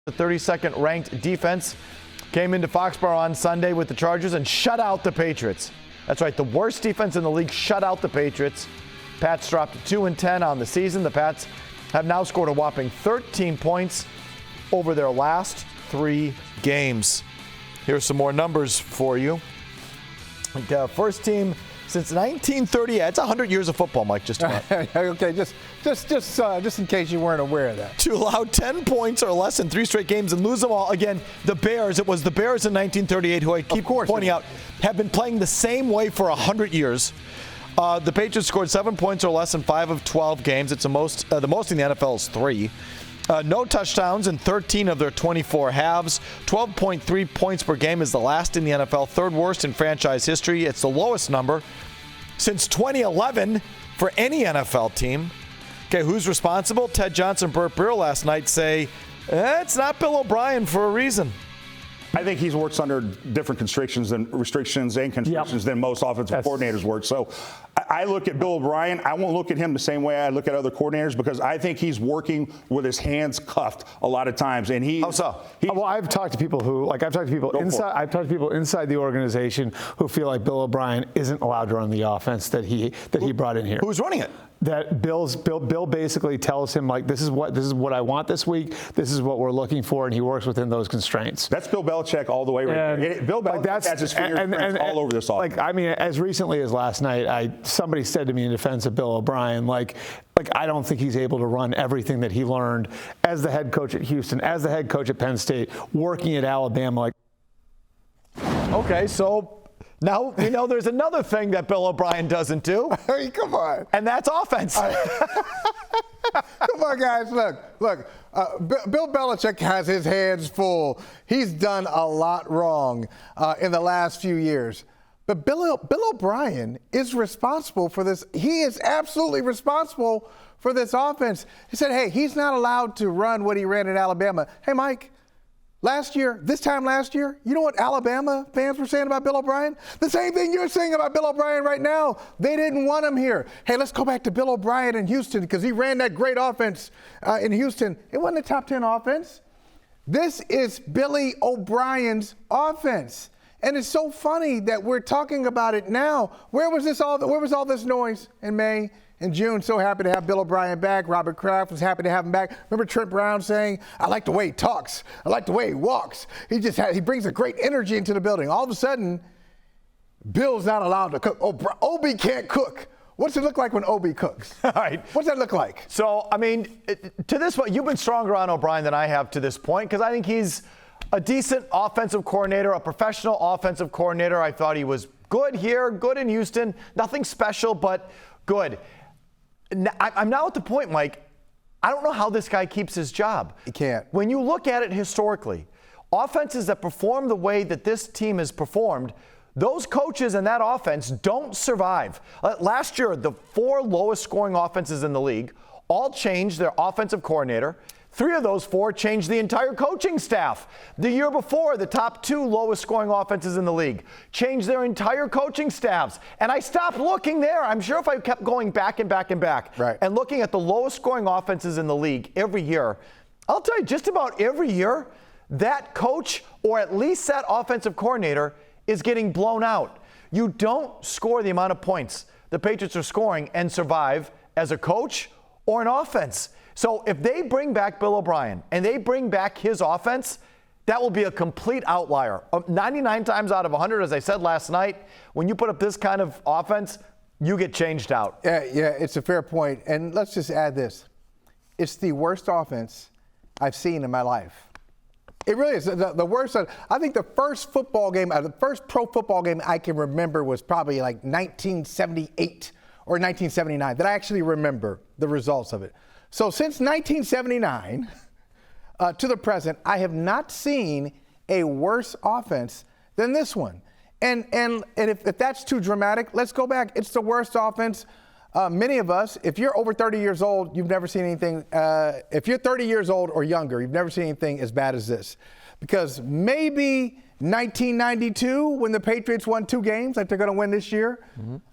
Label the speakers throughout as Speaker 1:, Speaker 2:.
Speaker 1: The 32nd ranked defense came into Foxborough on Sunday with the Chargers and shut out the Patriots. That's right, the worst defense in the league shut out the Patriots. Pats dropped to 2-10 on the season. The Pats have now scored a whopping 13 points over their last 3 games. Here's some more numbers for you. The first team since 1930. It's 100 years of football, Mike, just about.
Speaker 2: Okay, just in case you weren't aware of that.
Speaker 1: To allow 10 points or less in 3 straight games and lose them all. Again, the Bears, it was the Bears in 1938, who I keep pointing out, have been playing the same way for 100 years. The Patriots scored 7 points or less in 5 of 12 games. It's the most in the NFL is 3. No touchdowns in 13 of their 24 halves. 12.3 points per game is the last in the NFL, third worst in franchise history. It's the lowest number since 2011 for any NFL team. Okay, who's responsible? Ted Johnson and Burt Breer last night say, it's not Bill O'Brien for a reason.
Speaker 3: I think he works under different restrictions than most offensive coordinators work. So I look at Bill O'Brien. I won't look at him the same way I look at other coordinators because I think he's working with his hands cuffed a lot of times. And he. How so?
Speaker 2: Well, I've talked to people inside the organization who feel like Bill O'Brien isn't allowed to run the offense that he brought in here.
Speaker 1: Who's running it?
Speaker 2: That Bill basically tells him, like, this is what I want this week. This is what we're looking for, and he works within those constraints.
Speaker 3: That's Bill Belichick all the way. Bill Belichick has his fingerprints all over this offense.
Speaker 2: Like, I mean, as recently as last night, somebody said to me in defense of Bill O'Brien, like I don't think he's able to run everything that he learned as the head coach at Houston, as the head coach at Penn State, working at Alabama.
Speaker 1: Okay, so. Now, we know there's another thing that Bill O'Brien doesn't do.
Speaker 2: Hey, come on.
Speaker 1: And that's offense.
Speaker 2: Come on, guys. Look. Bill Belichick has his hands full. He's done a lot wrong in the last few years. But Bill O'Brien is responsible for this. He is absolutely responsible for this offense. He said, hey, he's not allowed to run what he ran at Alabama. Hey, Mike. This time last year, you know what Alabama fans were saying about Bill O'Brien? The same thing you're saying about Bill O'Brien right now. They didn't want him here. Hey, let's go back to Bill O'Brien in Houston because he ran that great offense in Houston. It wasn't a top 10 offense. This is Billy O'Brien's offense. And it's so funny that we're talking about it now. Where was all this noise in May? In June, so happy to have Bill O'Brien back. Robert Kraft was happy to have him back. Remember Trent Brown saying, I like the way he talks. I like the way he walks. He brings a great energy into the building. All of a sudden, Bill's not allowed to cook. Obi can't cook. What's it look like when Obi cooks?
Speaker 1: All right.
Speaker 2: What's that look like?
Speaker 1: So, I mean, to this point, you've been stronger on O'Brien than I have to this point because I think he's a decent offensive coordinator, a professional offensive coordinator. I thought he was good here, good in Houston. Nothing special, but good. I'm now at the point, Mike, I don't know how this guy keeps his job.
Speaker 2: He can't.
Speaker 1: When you look at it historically, offenses that perform the way that this team has performed, those coaches and that offense don't survive. Last year, the 4 lowest scoring offenses in the league all changed their offensive coordinator. 3 of those 4 changed the entire coaching staff. The year before, the top 2 lowest scoring offenses in the league changed their entire coaching staffs. And I stopped looking there. I'm sure if I kept going back and back and back and looking at the lowest scoring offenses in the league every year, I'll tell you, just about every year, that coach or at least that offensive coordinator is getting blown out. You don't score the amount of points the Patriots are scoring and survive as a coach or an offense. So if they bring back Bill O'Brien and they bring back his offense, that will be a complete outlier. 99 times out of 100, as I said last night, when you put up this kind of offense, you get changed out.
Speaker 2: Yeah, it's a fair point. And let's just add this. It's the worst offense I've seen in my life. It really is. The worst. I think the first football game, the first pro football game I can remember was probably like 1978 or 1979 that I actually remember the results of it. So since 1979 to the present, I have not seen a worse offense than this one. And if that's too dramatic, let's go back. It's the worst offense. Many of us, if you're over 30 years old, you've never seen anything. If you're 30 years old or younger, you've never seen anything as bad as this. Because maybe 1992, when the Patriots won 2 games, like they're going to win this year,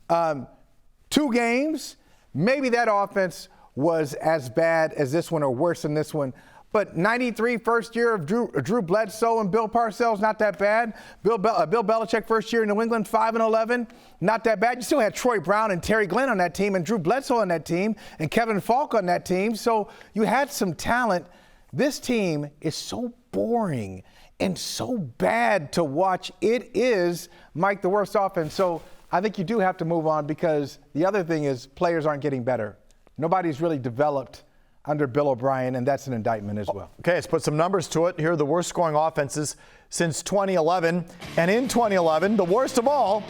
Speaker 2: 2 games, maybe that offense was as bad as this one or worse than this one. But 93 first year of Drew Bledsoe and Bill Parcells, not that bad. Bill Belichick first year in New England, 5-11, not that bad. You still had Troy Brown and Terry Glenn on that team and Drew Bledsoe on that team and Kevin Falk on that team. So you had some talent. This team is so boring and so bad to watch. It is, Mike, the worst offense. So I think you do have to move on because the other thing is players aren't getting better. Nobody's really developed under Bill O'Brien, and that's an indictment as well.
Speaker 1: Okay, let's put some numbers to it. Here are the worst scoring offenses since 2011. And in 2011, the worst of all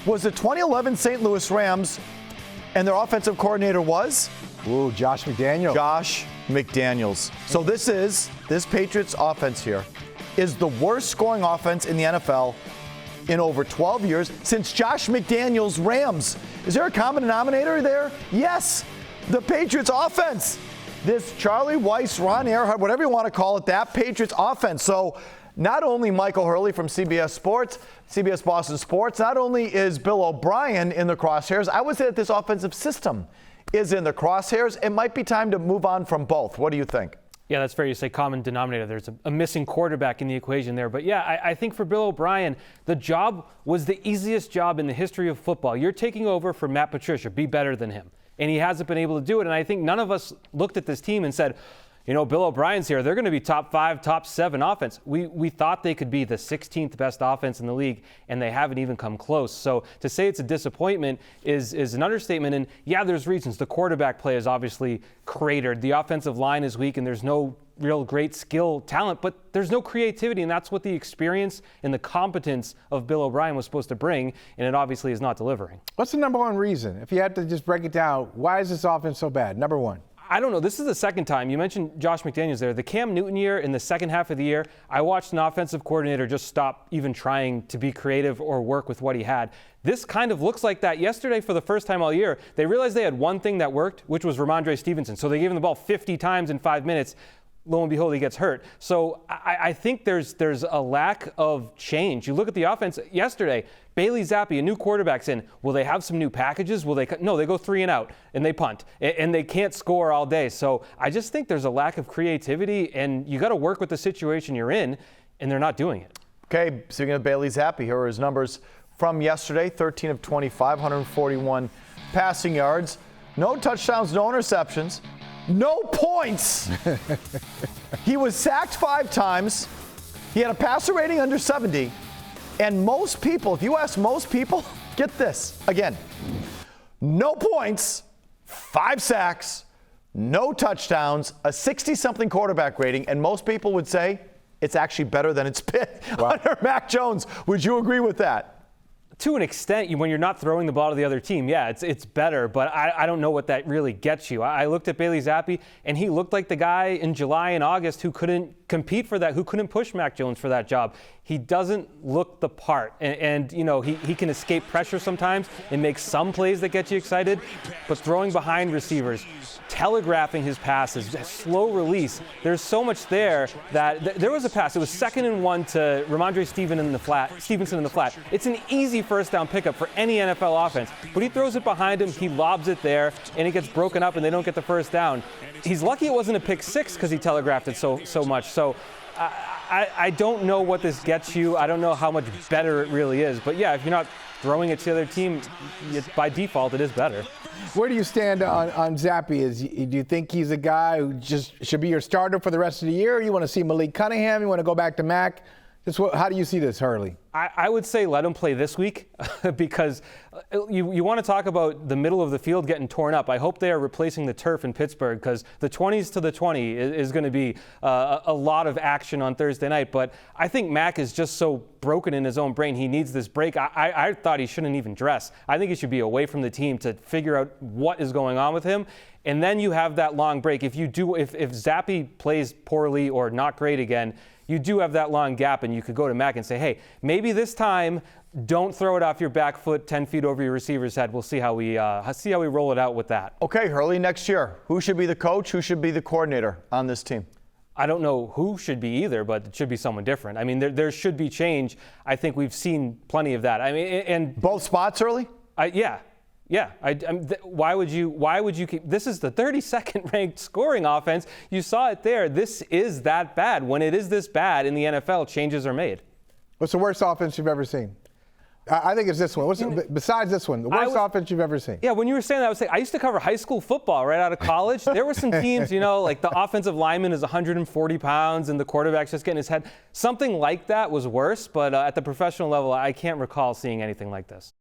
Speaker 1: was the 2011 St. Louis Rams, and their offensive coordinator was?
Speaker 2: Josh McDaniels.
Speaker 1: Josh McDaniels. So this Patriots offense here is the worst scoring offense in the NFL in over 12 years since Josh McDaniels' Rams. Is there a common denominator there? Yes, the Patriots offense. This Charlie Weiss, Ron Earhart, whatever you want to call it, that Patriots offense. So not only Michael Hurley from CBS Sports, CBS Boston Sports, not only is Bill O'Brien in the crosshairs, I would say that this offensive system is in the crosshairs. It might be time to move on from both. What do you think?
Speaker 4: Yeah, that's fair. You say common denominator. There's a missing quarterback in the equation there. But yeah, I think for Bill O'Brien, the job was the easiest job in the history of football. You're taking over for Matt Patricia. Be better than him. And he hasn't been able to do it. And I think none of us looked at this team and said, you know, Bill O'Brien's here. They're going to be top 5, top 7 offense. We thought they could be the 16th best offense in the league, and they haven't even come close. So to say it's a disappointment is an understatement. And yeah, there's reasons. The quarterback play is obviously cratered. The offensive line is weak, and there's no real great skill talent, but there's no creativity, and that's what the experience and the competence of Bill O'Brien was supposed to bring, and it obviously is not delivering.
Speaker 2: What's the number one reason? If you had to just break it down, why is this offense so bad? Number one.
Speaker 4: I don't know. This is the second time. You mentioned Josh McDaniels there. The Cam Newton year in the second half of the year, I watched an offensive coordinator just stop even trying to be creative or work with what he had. This kind of looks like that. Yesterday, for the first time all year, they realized they had one thing that worked, which was Ramondre Stevenson. So they gave him the ball 50 times in 5 minutes. Lo and behold, he gets hurt. So I think there's a lack of change. You look at the offense yesterday, Bailey Zappi, a new quarterback's in. Will they have some new packages? No, they go 3 and out, and they punt. And they can't score all day. So I just think there's a lack of creativity, and you got to work with the situation you're in, and they're not doing it.
Speaker 1: Okay, speaking of Bailey Zappi, here are his numbers from yesterday. 13 of 25, 141 passing yards. No touchdowns, no interceptions. No points. He was sacked 5 times. He had a passer rating under 70. And most people, if you ask most people, get this. Again, no points, 5 sacks, no touchdowns, a 60-something quarterback rating. And most people would say it's actually better than it's been under Mac Jones. Would you agree with that?
Speaker 4: To an extent, when you're not throwing the ball to the other team, yeah, it's better, but I don't know what that really gets you. I looked at Bailey Zappi, and he looked like the guy in July and August who couldn't compete for that, who couldn't push Mac Jones for that job. He doesn't look the part, and you know, he can escape pressure sometimes and make some plays that get you excited, but throwing behind receivers, telegraphing his passes, slow release, there's so much there that there was a pass. It was 2nd and 1 to Ramondre Stevenson in the flat. It's an easy first down pickup for any NFL offense, but he throws it behind him, he lobs it there, and it gets broken up and they don't get the first down. He's lucky it wasn't a pick 6 because he telegraphed it so much. So I don't know what this gets you. I don't know how much better it really is. But yeah, if you're not throwing it to the other team, by default it is better.
Speaker 2: Where do you stand on Zappi? Do you think he's a guy who just should be your starter for the rest of the year? Or you want to see Malik Cunningham? You want to go back to Mac? How do you see this, Hurley?
Speaker 4: I would say let him play this week because you want to talk about the middle of the field getting torn up. I hope they are replacing the turf in Pittsburgh because the 20s to the 20 is going to be a lot of action on Thursday night. But I think Mac is just so broken in his own brain. He needs this break. I thought he shouldn't even dress. I think he should be away from the team to figure out what is going on with him. And then you have that long break. If Zappi plays poorly or not great again, you do have that long gap, and you could go to Mac and say, hey, maybe this time don't throw it off your back foot 10 feet over your receiver's head. We'll see how we roll it out with that.
Speaker 1: Okay, Hurley, next year, who should be the coach? Who should be the coordinator on this team?
Speaker 4: I don't know who should be either, but it should be someone different. I mean, there should be change. I think we've seen plenty of that. I mean, and
Speaker 1: both spots, Hurley?
Speaker 4: Yeah. Yeah, why would you keep? This is the 32nd ranked scoring offense. You saw it there. This is that bad. When it is this bad in the NFL, changes are made.
Speaker 2: What's the worst offense you've ever seen? I think it's this one. Besides this one, the worst offense you've ever seen?
Speaker 4: Yeah, when you were saying that, I was saying I used to cover high school football right out of college. There were some teams, like the offensive lineman is 140 pounds and the quarterback's just getting his head. Something like that was worse, but at the professional level, I can't recall seeing anything like this.